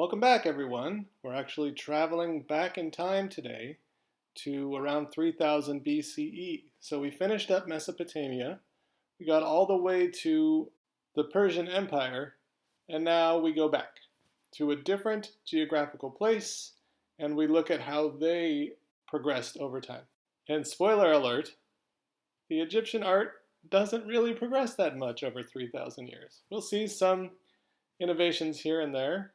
Welcome back, everyone. We're actually traveling back in time today to around 3000 BCE. So we finished up Mesopotamia, we got all the way to the Persian Empire, and now we go back to a different geographical place and we look at how they progressed over time. And spoiler alert, the Egyptian art doesn't really progress that much over 3000 years. We'll see some innovations here and there,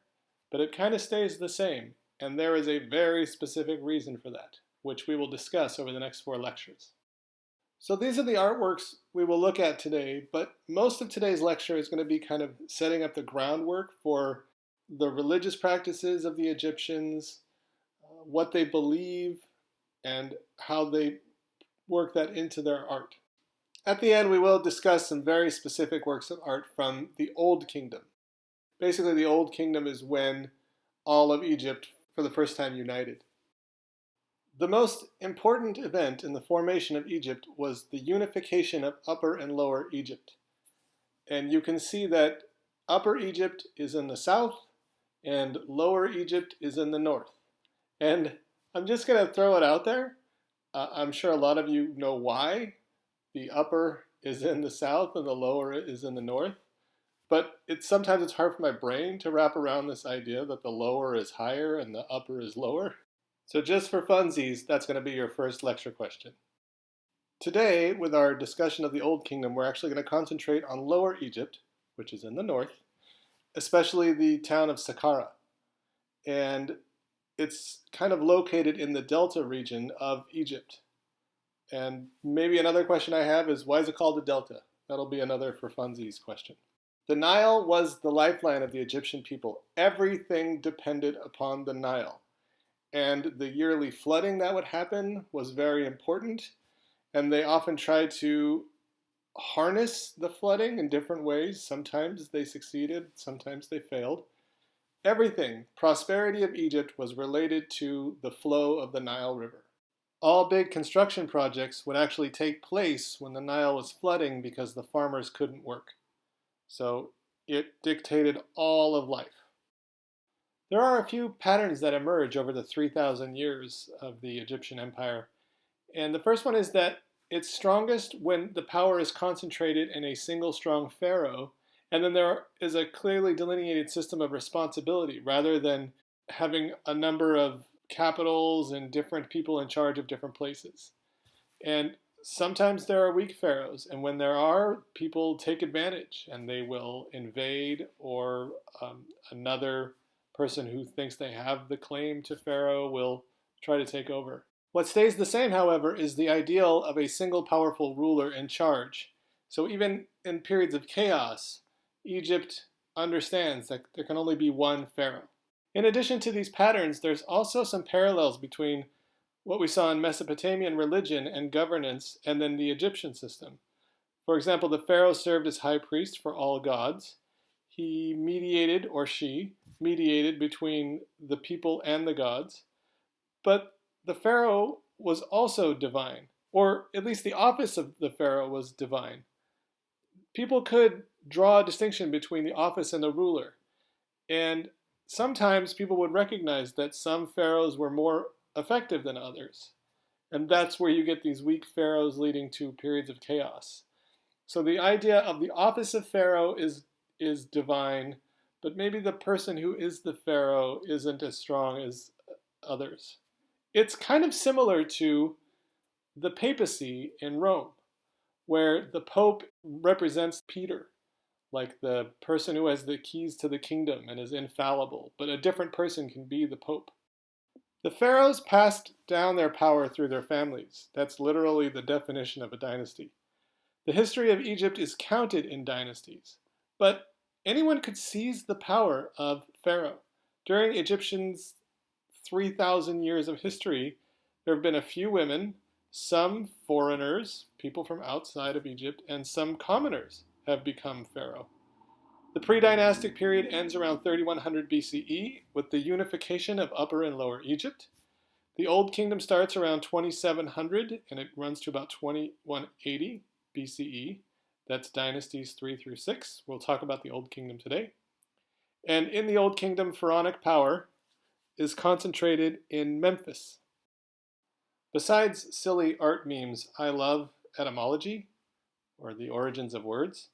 but it kind of stays the same, and there is a very specific reason for that, which we will discuss over the next 4 lectures. So these are the artworks we will look at today, but most of today's lecture is going to be kind of setting up the groundwork for the religious practices of the Egyptians, what they believe, and how they work that into their art. At the end, we will discuss some very specific works of art from the Old Kingdom. Basically, the Old Kingdom is when all of Egypt, for the first time, united. The most important event in the formation of Egypt was the unification of Upper and Lower Egypt. And you can see that Upper Egypt is in the south and Lower Egypt is in the north. And I'm just going to throw it out there. I'm sure a lot of you know why the upper is in the south and the lower is in the north. But sometimes it's hard for my brain to wrap around this idea that the lower is higher and the upper is lower. So just for funsies, that's going to be your first lecture question. Today, with our discussion of the Old Kingdom, we're actually going to concentrate on Lower Egypt, which is in the north, especially the town of Saqqara. And it's kind of located in the delta region of Egypt. And maybe another question I have is, why is it called the delta? That'll be another for funsies question. The Nile was the lifeline of the Egyptian people. Everything depended upon the Nile. And the yearly flooding that would happen was very important. And they often tried to harness the flooding in different ways. Sometimes they succeeded, sometimes they failed. Everything, prosperity of Egypt, was related to the flow of the Nile River. All big construction projects would actually take place when the Nile was flooding because the farmers couldn't work. So it dictated all of life. There are a few patterns that emerge over the 3,000 years of the Egyptian Empire. And the first one is that it's strongest when the power is concentrated in a single strong pharaoh, and then there is a clearly delineated system of responsibility rather than having a number of capitals and different people in charge of different places. And sometimes there are weak pharaohs, and when there are, people take advantage and they will invade, or another person who thinks they have the claim to Pharaoh will try to take over. What stays the same, however, is the ideal of a single powerful ruler in charge. So even in periods of chaos, Egypt understands that there can only be one pharaoh. In addition to these patterns, there's also some parallels between what we saw in Mesopotamian religion and governance and then the Egyptian system. For example, the pharaoh served as high priest for all gods. He mediated, or she mediated, between the people and the gods. But the pharaoh was also divine, or at least the office of the pharaoh was divine. People could draw a distinction between the office and the ruler. And sometimes people would recognize that some pharaohs were more effective than others. And that's where you get these weak pharaohs leading to periods of chaos. So the idea of the office of pharaoh is divine, but maybe the person who is the pharaoh isn't as strong as others. It's kind of similar to the papacy in Rome, where the Pope represents Peter, like the person who has the keys to the kingdom and is infallible, but a different person can be the Pope. The pharaohs passed down their power through their families. That's literally the definition of a dynasty. The history of Egypt is counted in dynasties, but anyone could seize the power of Pharaoh. During Egyptians' 3,000 years of history, there have been a few women, some foreigners, people from outside of Egypt, and some commoners have become pharaoh. The Predynastic period ends around 3100 BCE with the unification of Upper and Lower Egypt. The Old Kingdom starts around 2700 and it runs to about 2180 BCE. That's dynasties 3 through 6. We'll talk about the Old Kingdom today. And in the Old Kingdom, pharaonic power is concentrated in Memphis. Besides silly art memes, I love etymology, or the origins of words.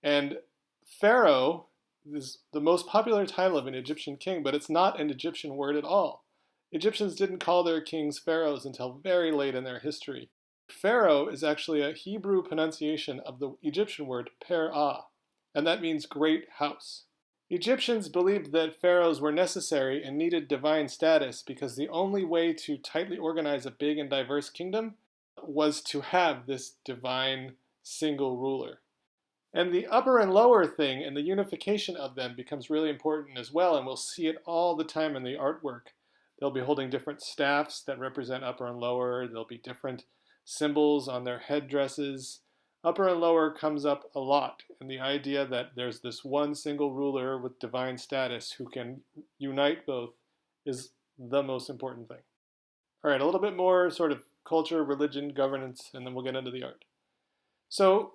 And Pharaoh is the most popular title of an Egyptian king, but it's not an Egyptian word at all. Egyptians didn't call their kings pharaohs until very late in their history. Pharaoh is actually a Hebrew pronunciation of the Egyptian word per-ah, and that means great house. Egyptians believed that pharaohs were necessary and needed divine status because the only way to tightly organize a big and diverse kingdom was to have this divine single ruler. And the upper and lower thing and the unification of them becomes really important as well, and we'll see it all the time in the artwork. They'll be holding different staffs that represent upper and lower. There'll be different symbols on their headdresses. Upper and lower comes up a lot, and the idea that there's this one single ruler with divine status who can unite both is the most important thing. All right, a little bit more sort of culture, religion, governance, and then we'll get into the art. So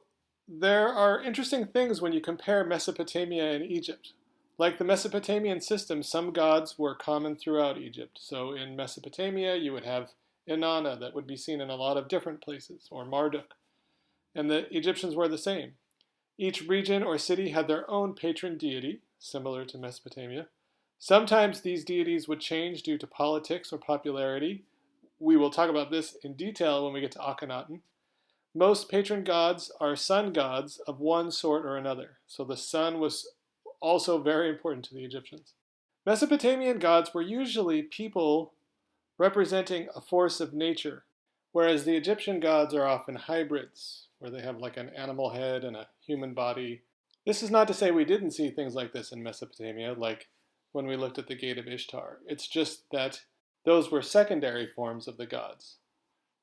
there are interesting things when you compare Mesopotamia and Egypt. Like the Mesopotamian system, some gods were common throughout Egypt. So in Mesopotamia, you would have Inanna that would be seen in a lot of different places, or Marduk. And the Egyptians were the same. Each region or city had their own patron deity, similar to Mesopotamia. Sometimes these deities would change due to politics or popularity. We will talk about this in detail when we get to Akhenaten. Most patron gods are sun gods of one sort or another. So the sun was also very important to the Egyptians. Mesopotamian gods were usually people representing a force of nature, whereas the Egyptian gods are often hybrids, where they have like an animal head and a human body. This is not to say we didn't see things like this in Mesopotamia, like when we looked at the Gate of Ishtar. It's just that those were secondary forms of the gods,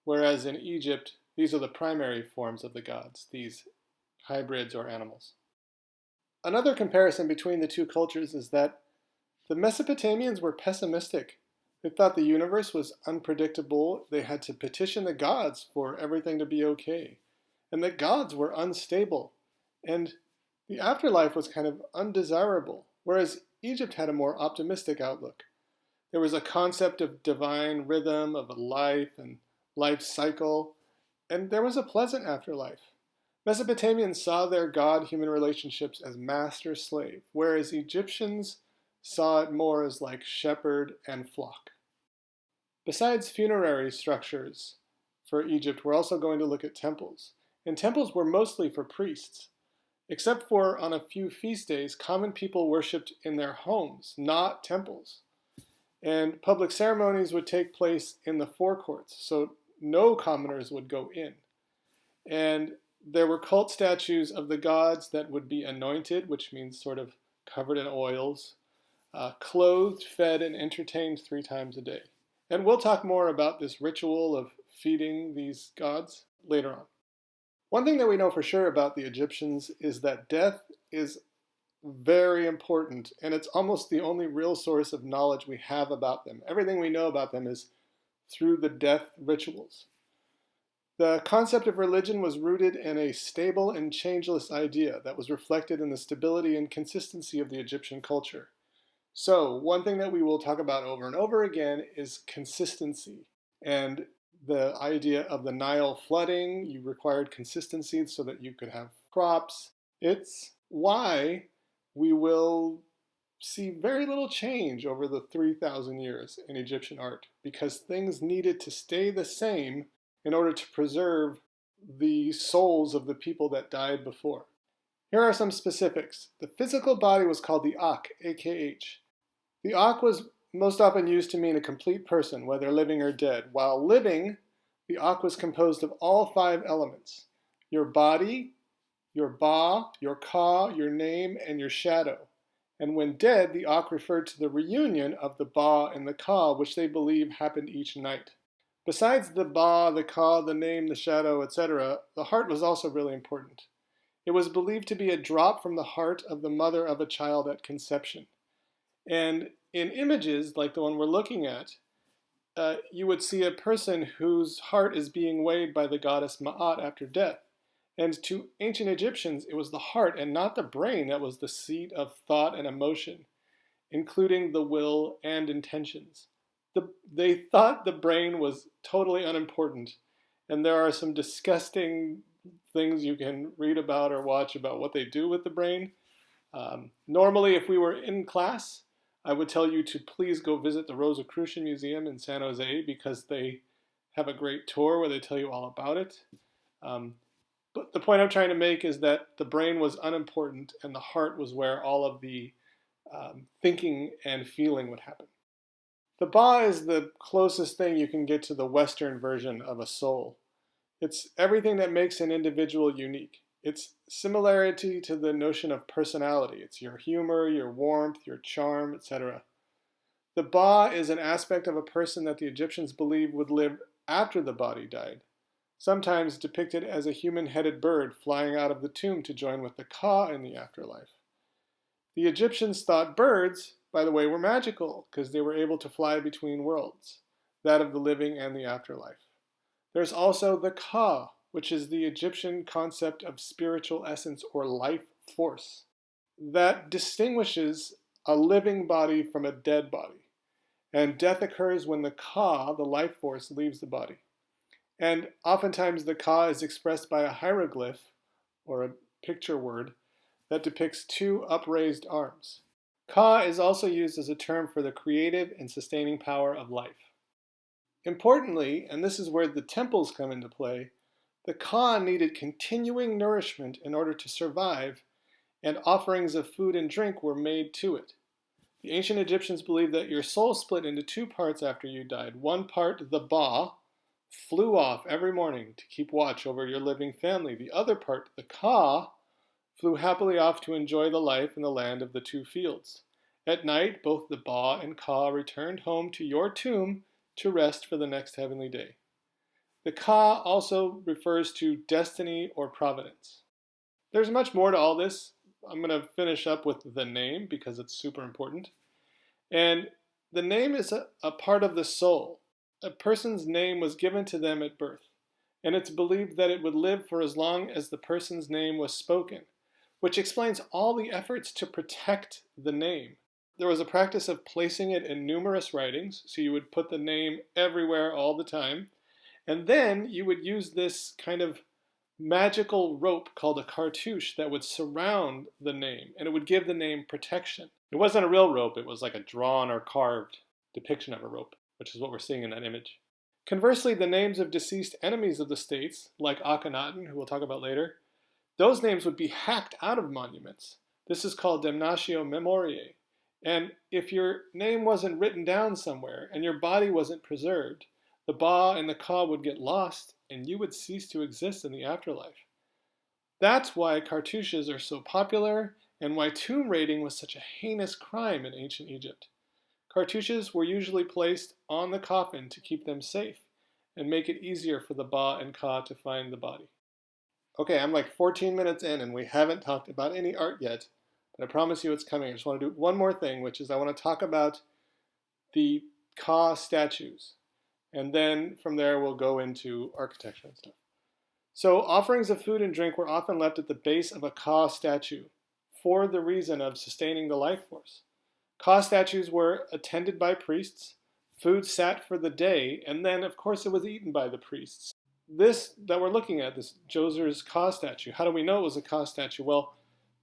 whereas in Egypt, these are the primary forms of the gods, these hybrids or animals. Another comparison between the two cultures is that the Mesopotamians were pessimistic. They thought the universe was unpredictable. They had to petition the gods for everything to be okay. And that gods were unstable. And the afterlife was kind of undesirable, whereas Egypt had a more optimistic outlook. There was a concept of divine rhythm, of a life and life cycle, and there was a pleasant afterlife. Mesopotamians saw their god-human relationships as master-slave, whereas Egyptians saw it more as like shepherd and flock. Besides funerary structures for Egypt, we're also going to look at temples. And temples were mostly for priests. Except for on a few feast days, common people worshipped in their homes, not temples. And public ceremonies would take place in the forecourts, so no commoners would go in. And there were cult statues of the gods that would be anointed, which means sort of covered in oils, clothed, fed, and entertained 3 times a day. And we'll talk more about this ritual of feeding these gods later on. One thing that we know for sure about the Egyptians is that death is very important, and it's almost the only real source of knowledge we have about them. Everything we know about them is through the death rituals. The concept of religion was rooted in a stable and changeless idea that was reflected in the stability and consistency of the Egyptian culture. So, one thing that we will talk about over and over again is consistency. And the idea of the Nile flooding, you required consistency so that you could have crops. It's why we will see very little change over the 3,000 years in Egyptian art, because things needed to stay the same in order to preserve the souls of the people that died before. Here are some specifics. The physical body was called the Ak, AKH. The Ak was most often used to mean a complete person, whether living or dead. While living, the Ak was composed of all 5 elements: your body, your Ba, your Ka, your name, and your shadow. And when dead, the Ak referred to the reunion of the Ba and the Ka, which they believe happened each night. Besides the Ba, the Ka, the name, the shadow, etc., the heart was also really important. It was believed to be a drop from the heart of the mother of a child at conception. And in images like the one we're looking at, you would see a person whose heart is being weighed by the goddess Ma'at after death. And to ancient Egyptians, it was the heart and not the brain that was the seat of thought and emotion. including the will and intentions. They thought the brain was totally unimportant, and there are some disgusting things you can read about or watch about what they do with the brain. Normally, if we were in class, I would tell you to please go visit the Rosicrucian Museum in San Jose because they have a great tour where they tell you all about it. But the point I'm trying to make is that the brain was unimportant and the heart was where all of the thinking and feeling would happen. The Ba is the closest thing you can get to the Western version of a soul. It's everything that makes an individual unique. It's similarity to the notion of personality. It's your humor, your warmth, your charm, etc. The Ba is an aspect of a person that the Egyptians believed would live after the body died, sometimes depicted as a human-headed bird flying out of the tomb to join with the Ka in the afterlife. The Egyptians thought birds, by the way, were magical because they were able to fly between worlds, that of the living and the afterlife. There's also the Ka, which is the Egyptian concept of spiritual essence or life force that distinguishes a living body from a dead body. And death occurs when the Ka, the life force, leaves the body. And oftentimes the Ka is expressed by a hieroglyph or a picture word that depicts two upraised arms. Ka is also used as a term for the creative and sustaining power of life. Importantly, and this is where the temples come into play, the Ka needed continuing nourishment in order to survive, and offerings of food and drink were made to it. The ancient Egyptians believed that your soul split into two parts after you died. One part, the Ba, flew off every morning to keep watch over your living family. The other part, the Ka, flew happily off to enjoy the life in the land of the two fields. At night, both the Ba and Ka returned home to your tomb to rest for the next heavenly day. The Ka also refers to destiny or providence. There's much more to all this. I'm going to finish up with the name because it's super important. And the name is a part of the soul. A person's name was given to them at birth, and it's believed that it would live for as long as the person's name was spoken, which explains all the efforts to protect the name. There was a practice of placing it in numerous writings, so you would put the name everywhere all the time, and then you would use this kind of magical rope called a cartouche that would surround the name, and it would give the name protection. It wasn't a real rope, it was like a drawn or carved depiction of a rope, which is what we're seeing in that image. Conversely, the names of deceased enemies of the states, like Akhenaten, who we'll talk about later, those names would be hacked out of monuments. This is called damnatio memoriae. And if your name wasn't written down somewhere and your body wasn't preserved, the Ba and the Ka would get lost and you would cease to exist in the afterlife. That's why cartouches are so popular and why tomb raiding was such a heinous crime in ancient Egypt. Cartouches were usually placed on the coffin to keep them safe and make it easier for the Ba and Ka to find the body. Okay, I'm like 14 minutes in and we haven't talked about any art yet, but I promise you it's coming. I just want to do one more thing, which is I want to talk about the Ka statues. And then from there we'll go into architecture and stuff. So offerings of food and drink were often left at the base of a Ka statue for the reason of sustaining the life force. Ka statues were attended by priests, food sat for the day, and then of course it was eaten by the priests. This that we're looking at, this Djoser's Ka statue, how do we know it was a Ka statue? Well,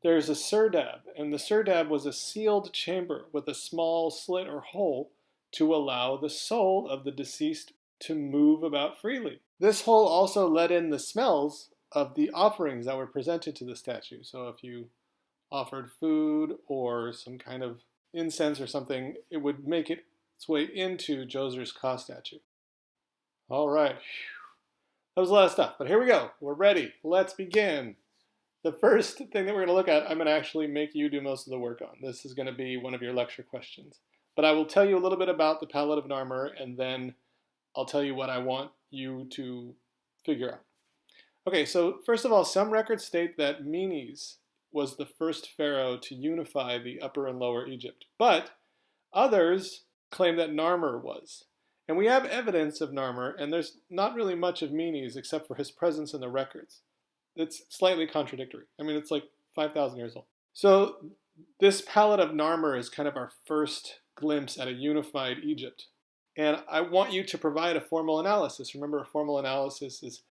there's a serdab, and the serdab was a sealed chamber with a small slit or hole to allow the soul of the deceased to move about freely. This hole also let in the smells of the offerings that were presented to the statue. So if you offered food or some kind of incense or something, it would make its way into Djoser's Ka statue. All right. That was a lot of stuff, but here we go. We're ready. Let's begin. The first thing that we're going to look at, I'm going to actually make you do most of the work on. This is going to be one of your lecture questions. But I will tell you a little bit about the Palette of Narmer, and then I'll tell you what I want you to figure out. Okay, so first of all, some records state that Menes was the first pharaoh to unify the Upper and Lower Egypt, but others claim that Narmer was. And we have evidence of Narmer, and there's not really much of Menes except for his presence in the records. It's slightly contradictory. I mean, it's like 5,000 years old. So This palette of Narmer is kind of our first glimpse at a unified Egypt. And I want you to provide a formal analysis. Remember, a formal analysis is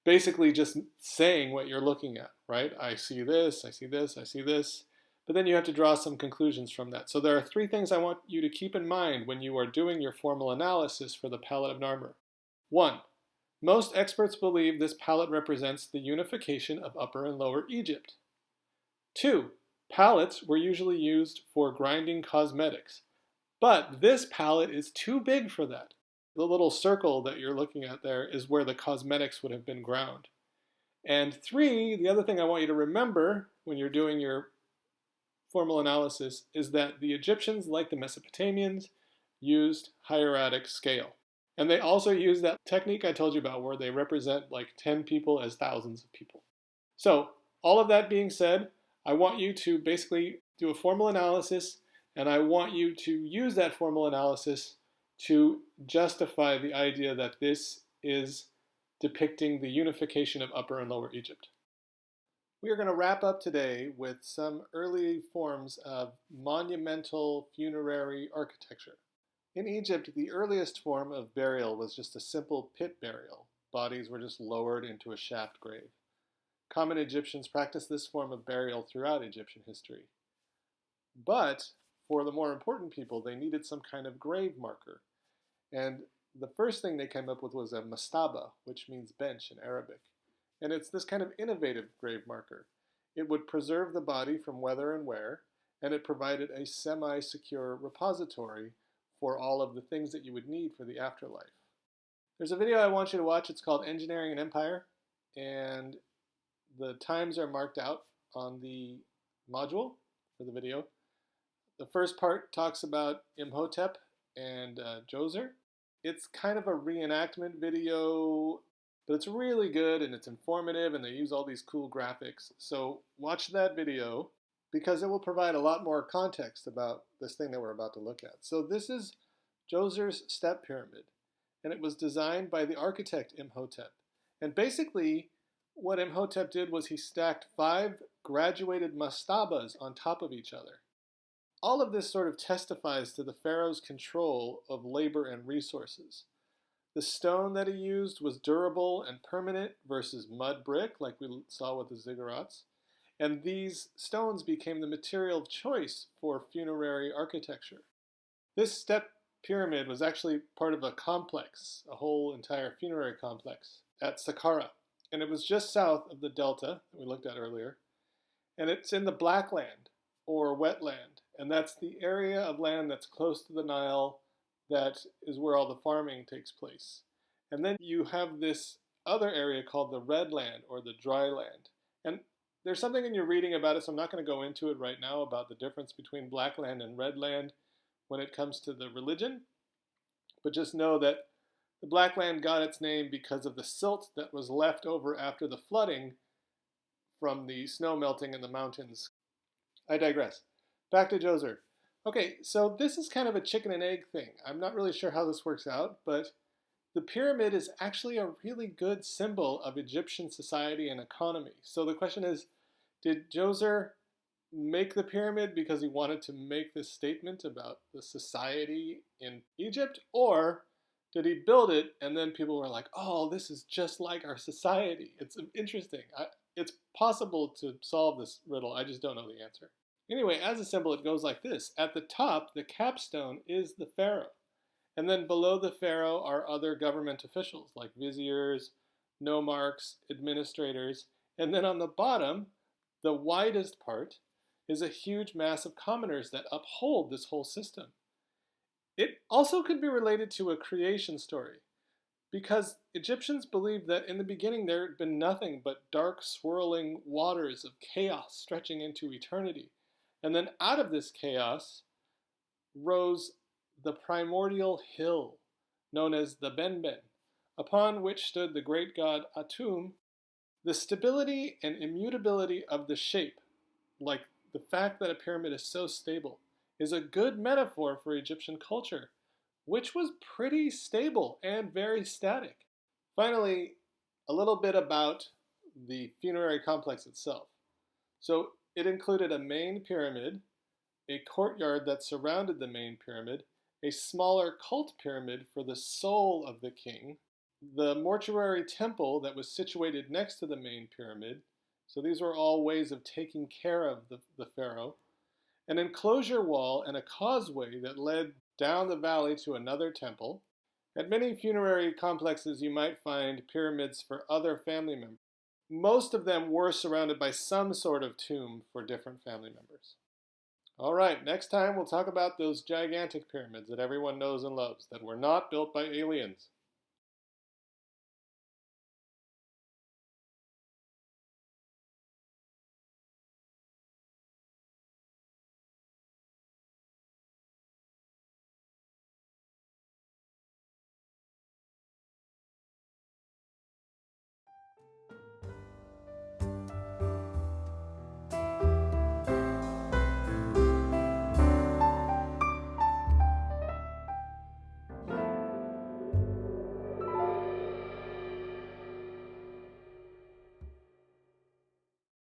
basically just saying what you're looking at, right? I see this, I see this, I see this. But then you have to draw some conclusions from that. So there are 3 things I want you to keep in mind when you are doing your formal analysis for the palette of Narmer. 1. Most experts believe this palette represents the unification of Upper and Lower Egypt. 2. Palettes were usually used for grinding cosmetics, but this palette is too big for that. The little circle that you're looking at there is where the cosmetics would have been ground. And 3, the other thing I want you to remember when you're doing your formal analysis is that the Egyptians, like the Mesopotamians, used hieratic scale. And they also used that technique I told you about where they represent like 10 people as thousands of people. So, all of that being said, I want you to basically do a formal analysis, and I want you to use that formal analysis to justify the idea that this is depicting the unification of Upper and Lower Egypt. We are going to wrap up today with some early forms of monumental funerary architecture. In Egypt, the earliest form of burial was just a simple pit burial. Bodies were just lowered into a shaft grave. Common Egyptians practiced this form of burial throughout Egyptian history. But for the more important people, they needed some kind of grave marker. And the first thing they came up with was a mastaba, which means bench in Arabic. And it's this kind of innovative grave marker. It would preserve the body from weather and wear, and it provided a semi-secure repository for all of the things that you would need for the afterlife. There's a video I want you to watch. It's called Engineering an Empire, and the times are marked out on the module for the video. The first part talks about Imhotep and Djoser. It's kind of a reenactment video, but it's really good and it's informative and they use all these cool graphics. So watch that video because it will provide a lot more context about this thing that we're about to look at. So this is Djoser's step pyramid, and it was designed by the architect Imhotep. And basically, what Imhotep did was he stacked 5 graduated mastabas on top of each other. All of this sort of testifies to the pharaoh's control of labor and resources. The stone that he used was durable and permanent versus mud brick, like we saw with the ziggurats. And these stones became the material of choice for funerary architecture. This step pyramid was actually part of a complex, a whole entire funerary complex at Saqqara. And it was just south of the delta that we looked at earlier. And it's in the Black Land, or wetland. And that's the area of land that's close to the Nile that is where all the farming takes place. And then you have this other area called the Red Land, or the dry land. And there's something in your reading about it, so I'm not going to go into it right now about the difference between Black Land and Red Land when it comes to the religion. But just know that the Black Land got its name because of the silt that was left over after the flooding from the snow melting in the mountains. I digress. Back to Djoser. Okay, so this is kind of a chicken and egg thing. I'm not really sure how this works out, but the pyramid is actually a really good symbol of Egyptian society and economy. So the question is, did Djoser make the pyramid because he wanted to make this statement about the society in Egypt, or did he build it and then people were like, oh, this is just like our society? It's interesting. It's possible to solve this riddle. I just don't know the answer. Anyway, as a symbol, it goes like this. At the top, the capstone is the pharaoh. And then below the pharaoh are other government officials like viziers, nomarchs, administrators. And then on the bottom, the widest part, is a huge mass of commoners that uphold this whole system. It also could be related to a creation story, because Egyptians believed that in the beginning there had been nothing but dark, swirling waters of chaos stretching into eternity. And then out of this chaos rose the primordial hill, known as the Benben, upon which stood the great god Atum. The stability and immutability of the shape, like the fact that a pyramid is so stable, is a good metaphor for Egyptian culture, which was pretty stable and very static. Finally, a little bit about the funerary complex itself. So it included a main pyramid, a courtyard that surrounded the main pyramid, a smaller cult pyramid for the soul of the king, the mortuary temple that was situated next to the main pyramid. So these were all ways of taking care of the pharaoh. An enclosure wall and a causeway that led down the valley to another temple. At many funerary complexes, you might find pyramids for other family members. Most of them were surrounded by some sort of tomb for different family members. All right, next time we'll talk about those gigantic pyramids that everyone knows and loves that were not built by aliens.